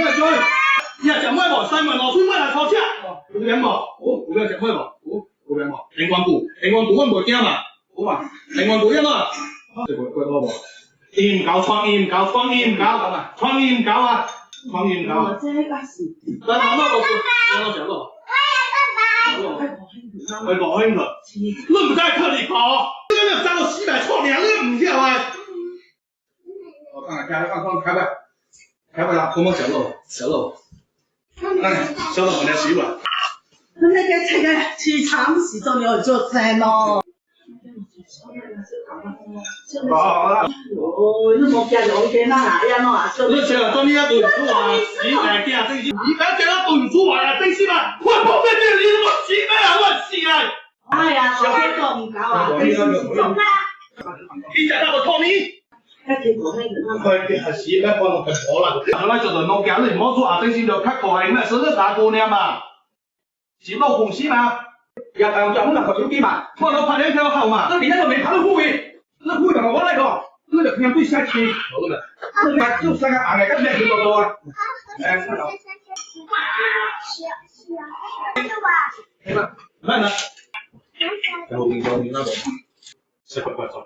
咩追？日食咩無？細問我先咩嚟錯車？有餅無？好，有餅食咩無？好，有餅無？靈魂骨，靈魂骨我唔驚嘛，好嘛？靈魂骨因嘛，食過多無？鹽餃創鹽餃，創鹽餃啊，創鹽餃啊，創鹽餃。我這個是。但係我老師，我小路。我冇興趣，你唔使特地跑，你咁爭到400錯兩你唔曉啊！我看看開會，開會啦，我冇小路，哎，小路我嚟洗碗。咁你嘅食嘅廚產時鐘你去做正咯。好啦。哦，你冇見到嘅啦，呀咯啊！你成日當呢一頓出話，洗大家正先，而家成日頓出話啊，正先嘛，喂，冇咩嘢，你都冇洗咩啊，我洗啊！哎呀，我這個唔搞啊，你是做啦。你講那個托尼。佢係洗咩幫我佢火啦，後來就係冇揀你唔好做啊，正先就咳過係咩，實在大姑娘嘛，洗老公洗嘛，日就咁就手機嘛，我老拍兩條後嘛，那你那個沒拍到護位，那護位我那個。那個偏對下去，好了沒？那就三個俺個面就多啊。哎，看到。慢點。然後你那個，是快快走。